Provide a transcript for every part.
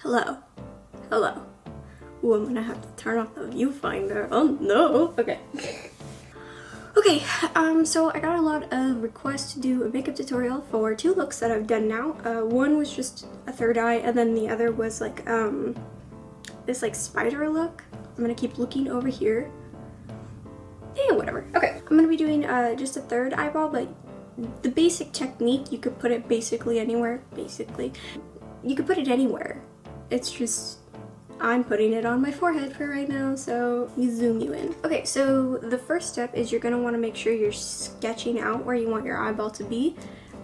Hello. Hello. Ooh, I'm gonna have to turn off the viewfinder. Oh no. Okay. Okay, so I got a lot of requests to do a makeup tutorial for two looks that I've done now. One was just a third eye, and then the other was like, this like spider look. I'm gonna keep looking over here. Yeah, whatever. Okay, I'm gonna be doing just a third eyeball, but the basic technique, you could put it basically anywhere. Basically. You could put it anywhere. It's just, I'm putting it on my forehead for right now, so you zoom you in. Okay, so the first step is you're gonna wanna make sure you're sketching out where you want your eyeball to be.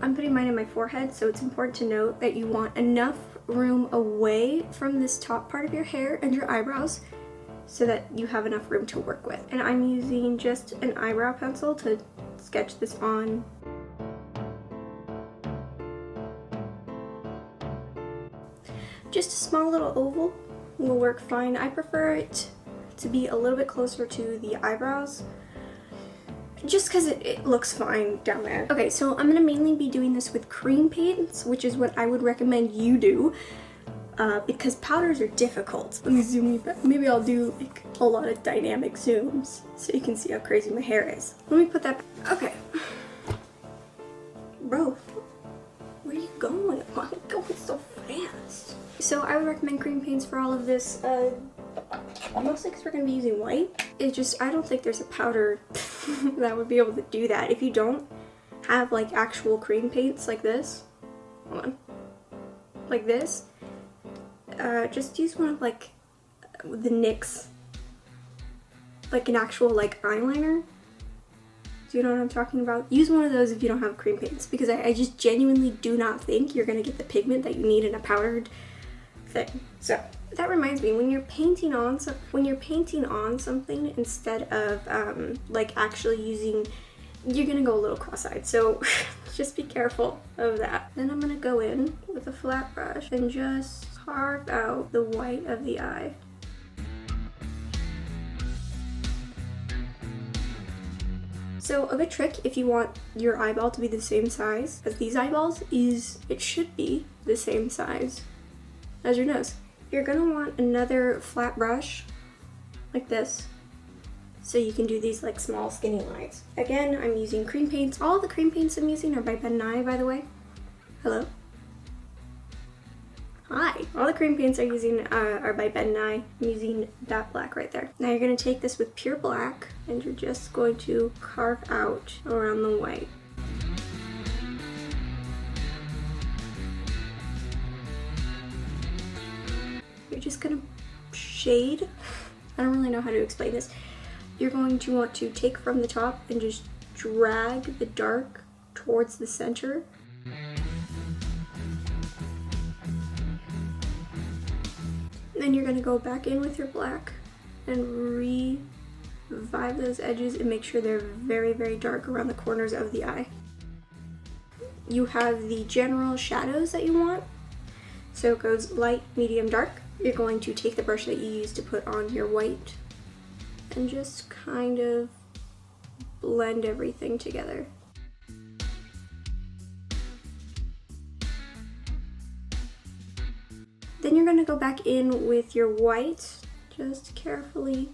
I'm putting mine in my forehead, so it's important to note that you want enough room away from this top part of your hair and your eyebrows so that you have enough room to work with. And I'm using just an eyebrow pencil to sketch this on. Just a small little oval will work fine. I prefer it to be a little bit closer to the eyebrows just because it looks fine down there. Okay, so I'm gonna mainly be doing this with cream paints, which is what I would recommend you do because powders are difficult. Let me zoom you back. Maybe I'll do like a lot of dynamic zooms so you can see how crazy my hair is. Let me put that, okay. Bro, where are you going? Why are you going so fast? So I would recommend cream paints for all of this, mostly because we're going to be using white. I don't think there's a powder that would be able to do that. If you don't have like actual cream paints like this, hold on, like this, just use one of like the NYX, like an actual like eyeliner. Do you know what I'm talking about? Use one of those if you don't have cream paints, because I just genuinely do not think you're going to get the pigment that you need in a powdered thing. So that reminds me, when you're painting on something instead of like actually using, you're gonna go a little cross-eyed, so just be careful of that. Then I'm gonna go in with a flat brush and just carve out the white of the eye. So a good trick, if you want your eyeball to be the same size as these eyeballs, is it should be the same size as your nose. You're gonna want another flat brush like this so you can do these like small skinny lines. Again, I'm using cream paints. All the cream paints I'm using are by Ben Nye, by the way. Hello. Hi. All the cream paints I'm using are by Ben Nye. I'm using that black right there. Now you're gonna take this with pure black and you're just going to carve out around the white. You're just gonna shade. I don't really know how to explain this. You're going to want to take from the top and just drag the dark towards the center. Then you're gonna go back in with your black and revive those edges and make sure they're very, very dark around the corners of the eye. You have the general shadows that you want. So it goes light, medium, dark. You're going to take the brush that you used to put on your white and just kind of blend everything together. Then you're going to go back in with your white, just carefully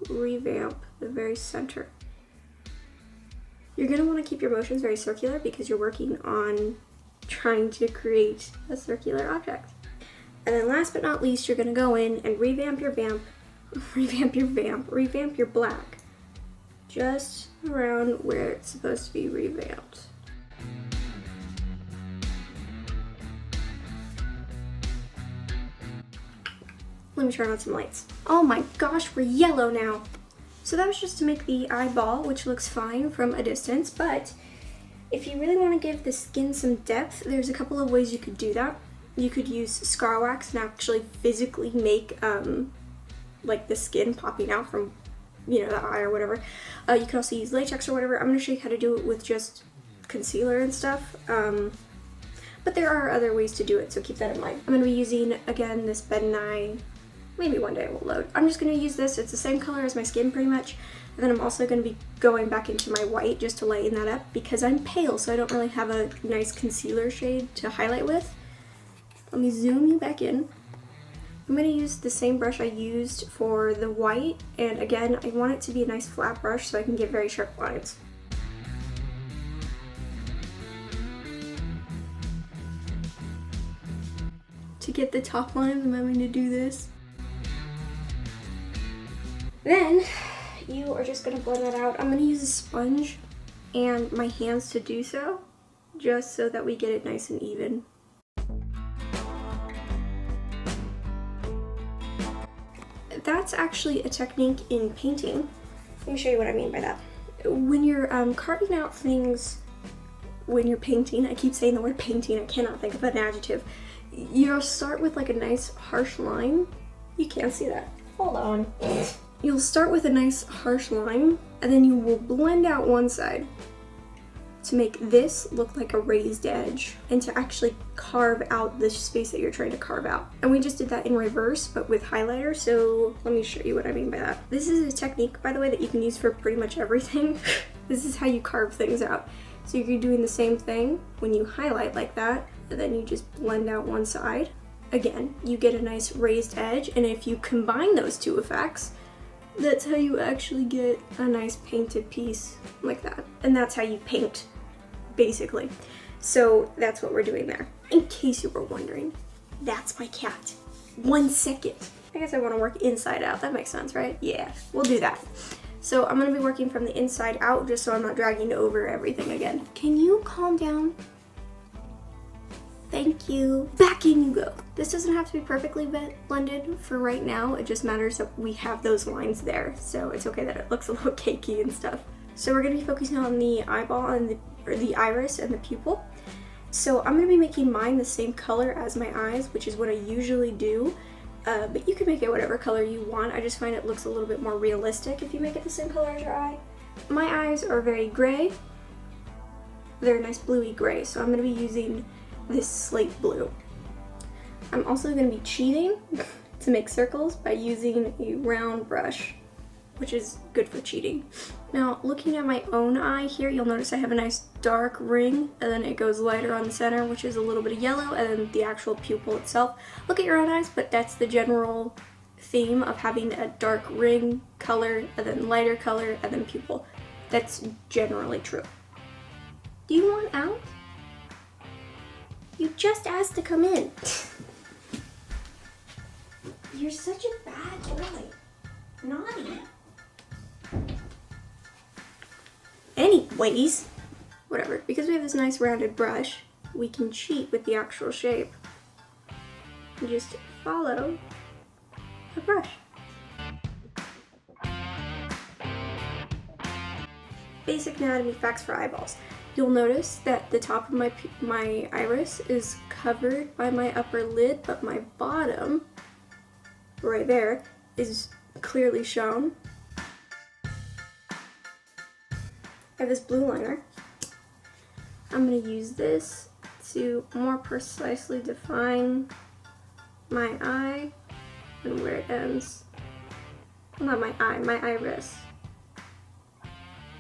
revamp the very center. You're going to want to keep your motions very circular because you're working on trying to create a circular object. And then last but not least, you're going to go in and revamp your black just around where it's supposed to be revamped. Let me turn on some lights. Oh my gosh, we're yellow now. So that was just to make the eyeball, which looks fine from a distance, but if you really want to give the skin some depth, there's a couple of ways you could do that. You could use scar wax and actually physically make like the skin popping out from, you know, the eye or whatever. You could also use latex or whatever. I'm going to show you how to do it with just concealer and stuff. But there are other ways to do it, so keep that in mind. I'm going to be using, again, this Ben Nye. Maybe one day it will load. I'm just going to use this. It's the same color as my skin pretty much. And then I'm also going to be going back into my white just to lighten that up because I'm pale, so I don't really have a nice concealer shade to highlight with. Let me zoom you back in. I'm going to use the same brush I used for the white, and again, I want it to be a nice flat brush so I can get very sharp lines. To get the top lines, I'm having to do this. Then, you are just going to blend that out. I'm going to use a sponge and my hands to do so, just so that we get it nice and even. That's actually a technique in painting. Let me show you what I mean by that. When you're carving out things, when you're painting, I keep saying the word painting, I cannot think of an adjective. You'll start with like a nice harsh line. You can't see that. Hold on. You'll start with a nice harsh line, and then you will blend out one side to make this look like a raised edge and to actually carve out the space that you're trying to carve out. And we just did that in reverse, but with highlighter, so let me show you what I mean by that. This is a technique, by the way, that you can use for pretty much everything. This is how you carve things out. So you're doing the same thing when you highlight like that, and then you just blend out one side. Again, you get a nice raised edge, and if you combine those two effects, that's how you actually get a nice painted piece like that. And that's how you paint, basically. So that's what we're doing there. In case you were wondering, that's my cat. 1 second. I guess I want to work inside out. That makes sense, right? Yeah, we'll do that. So I'm going to be working from the inside out just so I'm not dragging over everything again. Can you calm down? Thank you. Back in you go. This doesn't have to be perfectly blended for right now. It just matters that we have those lines there. So it's okay that it looks a little cakey and stuff. So we're going to be focusing on the eyeball and the iris and the pupil. So I'm going to be making mine the same color as my eyes, which is what I usually do. But you can make it whatever color you want. I just find it looks a little bit more realistic if you make it the same color as your eye. My eyes are very gray. They're a nice bluey gray, so I'm going to be using this slate blue. I'm also going to be cheating to make circles by using a round brush, which is good for cheating. Now, looking at my own eye here, you'll notice I have a nice dark ring, and then it goes lighter on the center, which is a little bit of yellow, and then the actual pupil itself. Look at your own eyes, but that's the general theme of having a dark ring color, and then lighter color, and then pupil. That's generally true. Do you want out? You just asked to come in. You're such a bad boy. Naughty. Anyways, whatever. Because we have this nice rounded brush, we can cheat with the actual shape. And just follow the brush. Basic anatomy facts for eyeballs. You'll notice that the top of my iris is covered by my upper lid, but my bottom, right there, is clearly shown. I have this blue liner. I'm going to use this to more precisely define my eye and where it ends. Well, not my eye, my iris.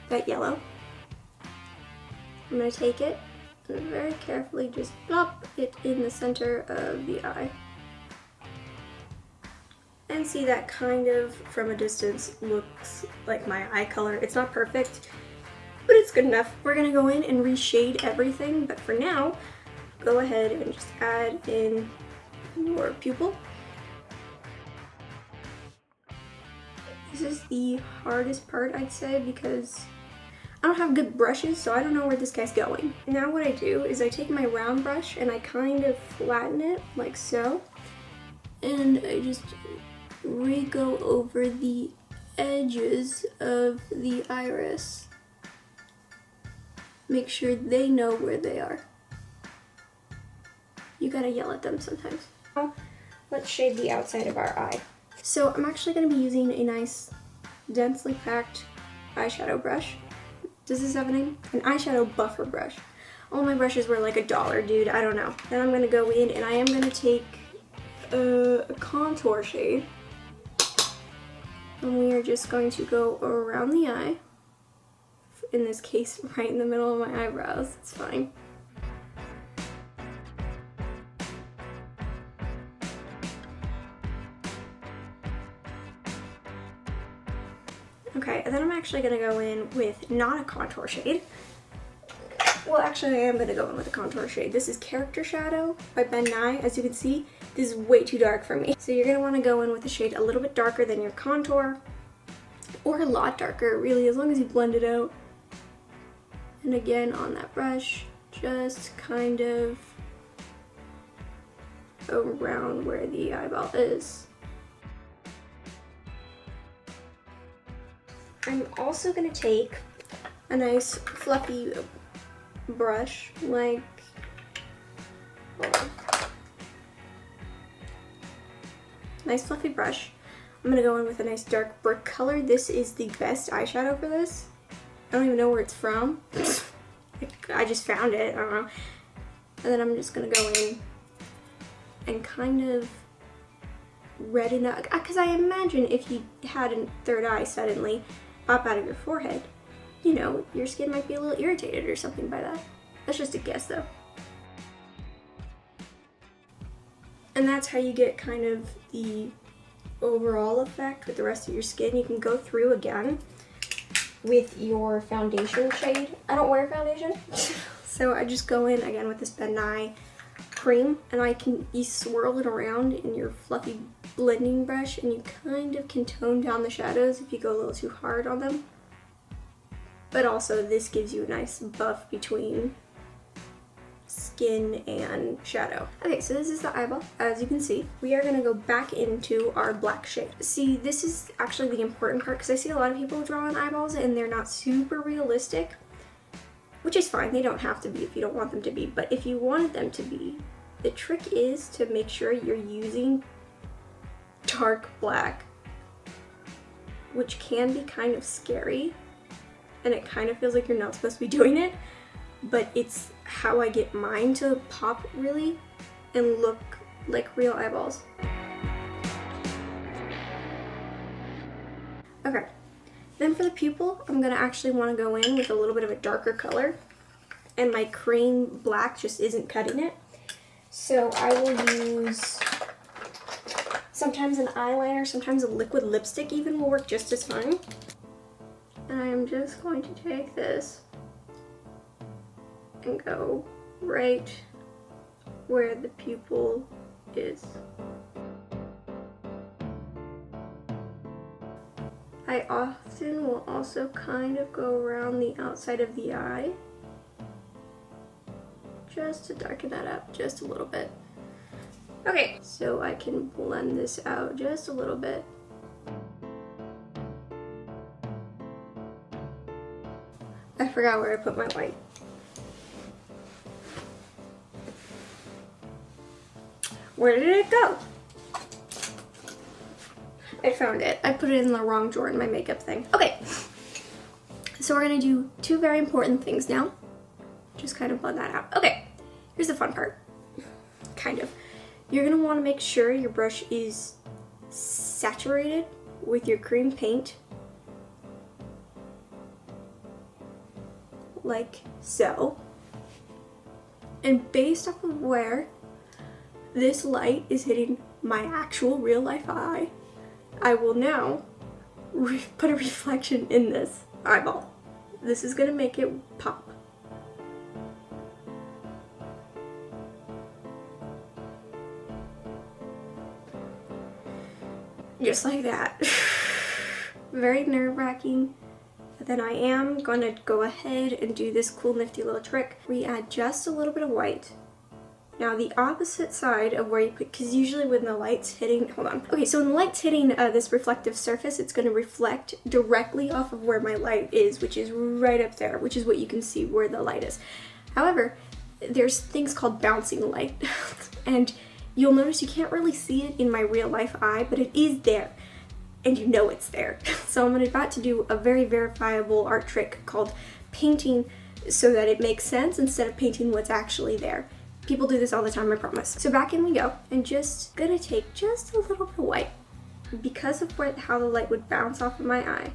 That yellow. I'm going to take it and very carefully just plop it in the center of the eye. And see, that kind of, from a distance, looks like my eye color. It's not perfect, but it's good enough. We're going to go in and reshade everything, but for now, go ahead and just add in your pupil. This is the hardest part, I'd say, because I don't have good brushes, so I don't know where this guy's going. Now what I do is I take my round brush and I kind of flatten it like so, and I just re-go over the edges of the iris. Make sure they know where they are. You gotta yell at them sometimes. Now, let's shade the outside of our eye. So I'm actually gonna be using a nice densely packed eyeshadow brush. Does this have a name? An eyeshadow buffer brush. All my brushes were like $1, dude. I don't know. Then I'm gonna go in and I am gonna take a contour shade. And we are just going to go around the eye. In this case, right in the middle of my eyebrows. It's fine. Okay, and then I'm actually gonna go in with not a contour shade. Well, actually I am gonna go in with a contour shade. This is Character Shadow by Ben Nye. As you can see, this is way too dark for me. So you're gonna wanna go in with a shade a little bit darker than your contour, or a lot darker, really, as long as you blend it out. And again, on that brush, just kind of around where the eyeball is. I'm also gonna take a nice fluffy brush, like, hold on. Nice fluffy brush. I'm gonna go in with a nice dark brick color. This is the best eyeshadow for this. I don't even know where it's from. I just found it, I don't know. And then I'm just gonna go in and kind of redden up, because I imagine if you had a third eye suddenly pop out of your forehead, you know, your skin might be a little irritated or something by that. That's just a guess though. And that's how you get kind of the overall effect with the rest of your skin. You can go through again with your foundation shade. I don't wear foundation, so I just go in again with this Ben Nye cream, and you swirl it around in your fluffy blending brush, and you kind of can tone down the shadows if you go a little too hard on them. But also this gives you a nice buff between skin and shadow. Okay, so this is the eyeball. As you can see, we are gonna go back into our black shade. See, this is actually the important part, because I see a lot of people draw on eyeballs and they're not super realistic, which is fine. They don't have to be if you don't want them to be, but if you wanted them to be, the trick is to make sure you're using dark black, which can be kind of scary, and it kind of feels like you're not supposed to be doing it, but it's how I get mine to pop really and look like real eyeballs. Okay, then for the pupil, I'm gonna actually wanna go in with a little bit of a darker color, and my cream black just isn't cutting it. So I will use sometimes an eyeliner, sometimes a liquid lipstick even will work just as fine. And I'm just going to take this and go right where the pupil is. I often will also kind of go around the outside of the eye just to darken that up just a little bit. Okay, so I can blend this out just a little bit. I forgot where I put my white. Where did it go? I found it. I put it in the wrong drawer in my makeup thing. Okay, so we're gonna do two very important things now. Just kind of blend that out. Okay, here's the fun part. Kind of. You're gonna wanna make sure your brush is saturated with your cream paint, like so. And based off of where this light is hitting my actual real life eye, I will now put a reflection in this eyeball. This is gonna make it pop. Just like that. Very nerve-wracking. But then I am gonna go ahead and do this cool nifty little trick. We add just a little bit of white. Now the opposite side of where you put, because usually when the light's hitting, hold on. Okay, so when the light's hitting this reflective surface, it's gonna reflect directly off of where my light is, which is right up there, which is what you can see where the light is. However, there's things called bouncing light, and you'll notice you can't really see it in my real life eye, but it is there, and you know it's there. So I'm about to do a very verifiable art trick called painting so that it makes sense instead of painting what's actually there. People do this all the time, I promise. So back in we go, and just gonna take just a little bit of white. Because of how the light would bounce off of my eye,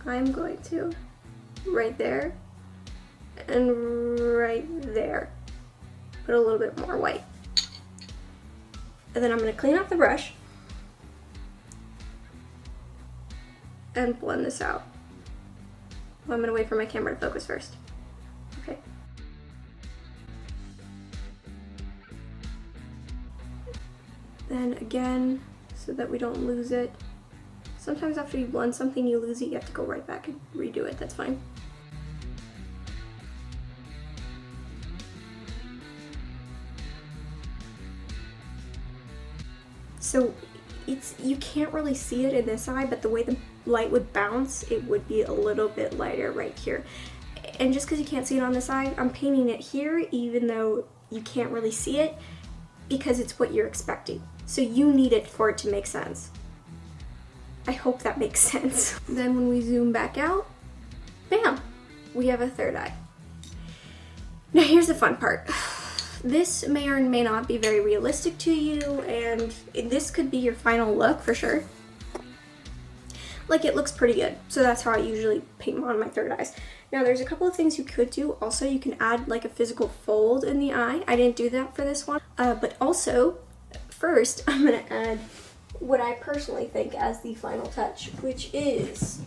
I'm going to, right there, and right there, put a little bit more white. And then I'm gonna clean off the brush. and blend this out. Well, I'm gonna wait for my camera to focus first. Okay. Then again, so that we don't lose it. Sometimes after you blend something, you lose it, you have to go right back and redo it, that's fine. So you can't really see it in this eye, but the way the light would bounce, it would be a little bit lighter right here. And just because you can't see it on this eye, I'm painting it here even though you can't really see it because it's what you're expecting. So you need it for it to make sense. I hope that makes sense. Then when we zoom back out, bam, we have a third eye. Now here's the fun part. This may or may not be very realistic to you, and this could be your final look for sure. Like, it looks pretty good, so that's how I usually paint on my third eyes. Now there's a couple of things you could do. Also, you can add like a physical fold in the eye. I didn't do that for this one, but also first I'm gonna add what I personally think as the final touch, which is,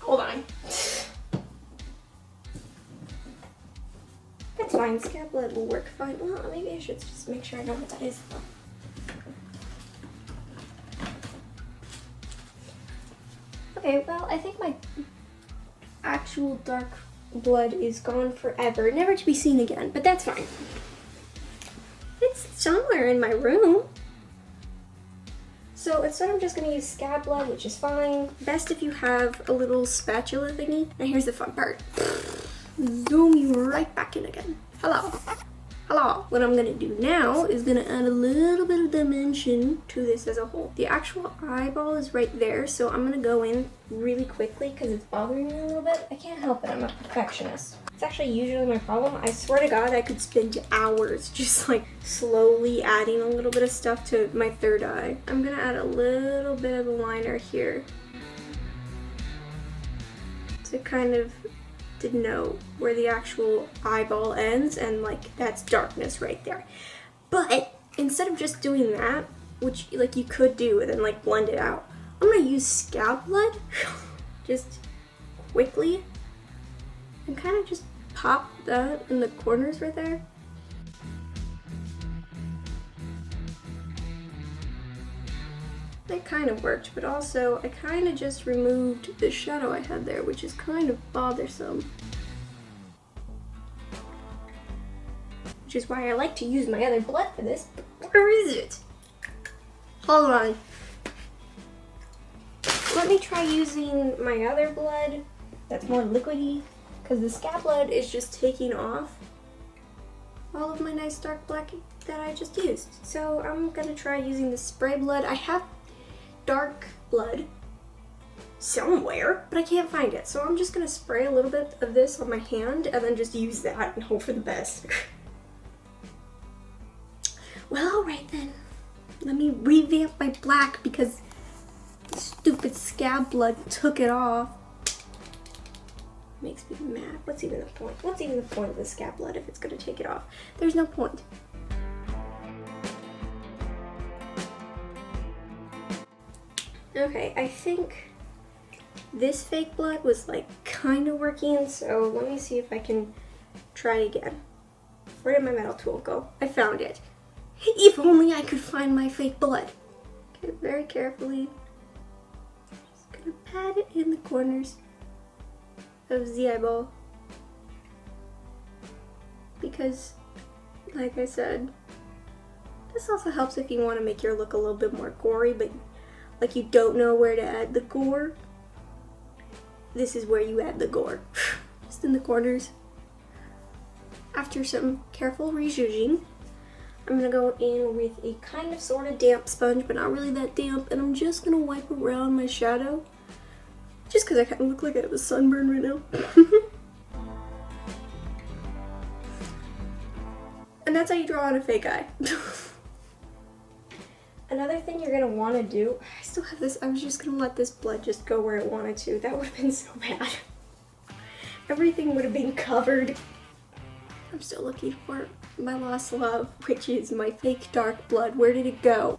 hold on. That's fine, scab blood will work fine. Well, maybe I should just make sure I know what that is. Okay, well, I think my actual dark blood is gone forever, never to be seen again, but that's fine. It's somewhere in my room. So instead I'm just gonna use scab blood, which is fine. Best if you have a little spatula thingy. And here's the fun part. Zoom you right back in again. Hello. Hello. What I'm gonna do now is gonna add a little bit of dimension to this as a whole. The actual eyeball is right there, so I'm gonna go in really quickly because it's bothering me a little bit. I can't help it, I'm a perfectionist. It's actually usually my problem. I swear to God, I could spend hours just like slowly adding a little bit of stuff to my third eye. I'm gonna add a little bit of a liner here to kind of denote where the actual eyeball ends, and like that's darkness right there. But instead of just doing that, which like you could do and then like blend it out, I'm gonna use scab blood just quickly and kind of just pop that in the corners right there. That kind of worked, but also I kind of just removed the shadow I had there, which is kind of bothersome. Which is why I like to use my other blood for this, but where is it? Hold on. Let me try using my other blood that's more liquidy, because the scab blood is just taking off all of my nice dark black that I just used. So I'm gonna try using the spray blood. I have dark blood somewhere, but I can't find it. So I'm just gonna spray a little bit of this on my hand and then just use that and hope for the best. Well, alright then. Let me revamp my black because the stupid scab blood took it off. Makes me mad. What's even the point? What's even the point of the scab blood if it's gonna take it off? There's no point. Okay, I think this fake blood was like kind of working, so let me see if I can try again. Where did my metal tool go? I found it. If only I could find my fake blood. Okay, very carefully. Just gonna pat it in the corners of the eyeball. Because, like I said, this also helps if you want to make your look a little bit more gory, but like you don't know where to add the gore. This is where you add the gore. Just in the corners. After some careful rezhuzhing, I'm gonna go in with a kind of sort of damp sponge, but not really that damp, and I'm just gonna wipe around my shadow. Just because I kind of look like I have a sunburn right now. And that's how you draw on a fake eye. Another thing you're gonna want to do, I still have this, I was just gonna let this blood just go where it wanted to. That would have been so bad. Everything would have been covered. I'm still looking for my lost love, which is my fake dark blood. Where did it go?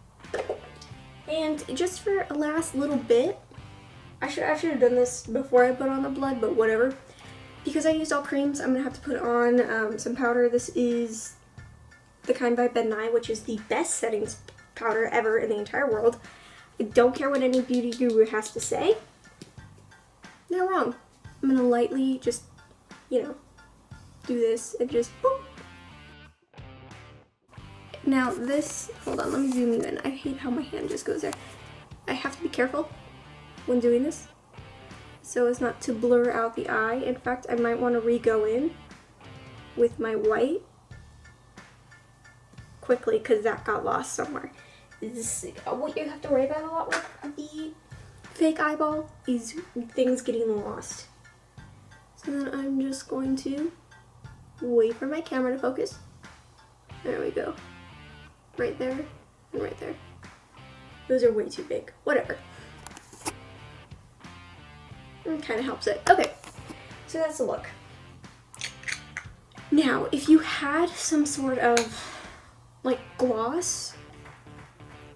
And just for a last little bit, I should have done this before I put on the blood, but whatever. Because I used all creams, I'm going to have to put on some powder. This is the kind by Ben Nye, which is the best setting powder ever in the entire world. I don't care what any beauty guru has to say. They're wrong. I'm going to lightly just, you know, do this and just boop. Now this, hold on, let me zoom you in. I hate how my hand just goes there. I have to be careful when doing this so as not to blur out the eye. In fact, I might want to re-go in with my white quickly because that got lost somewhere. What you have to worry about a lot with the fake eyeball is things getting lost. So then I'm just going to wait for my camera to focus. There we go. Right there and right there. Those are way too big. Whatever. It kind of helps it. Okay, so that's the look. Now, if you had some sort of like gloss,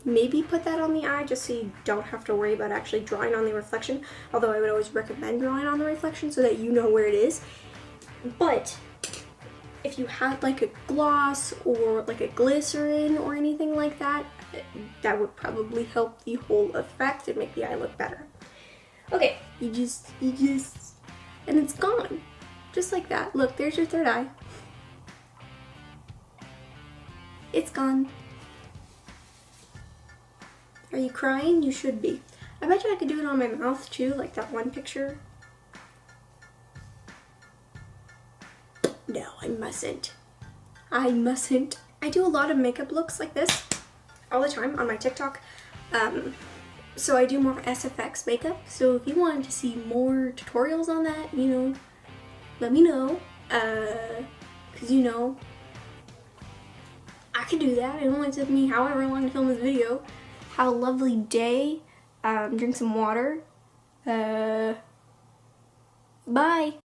maybe put that on the eye just so you don't have to worry about actually drawing on the reflection. Although I would always recommend drawing on the reflection so that you know where it is. But if you had like a gloss or like a glycerin or anything like that, that would probably help the whole effect and make the eye look better. Okay, you just, and it's gone. Just like that. Look, there's your third eye. It's gone. Are you crying? You should be. I bet you I could do it on my mouth too, like that one picture. No, I mustn't. I mustn't. I do a lot of makeup looks like this all the time on my TikTok. So I do more SFX makeup. So if you wanted to see more tutorials on that, you know, let me know. Cause you know, I could do that. It only took me however long to film this video. Have a lovely day. Drink some water. Bye.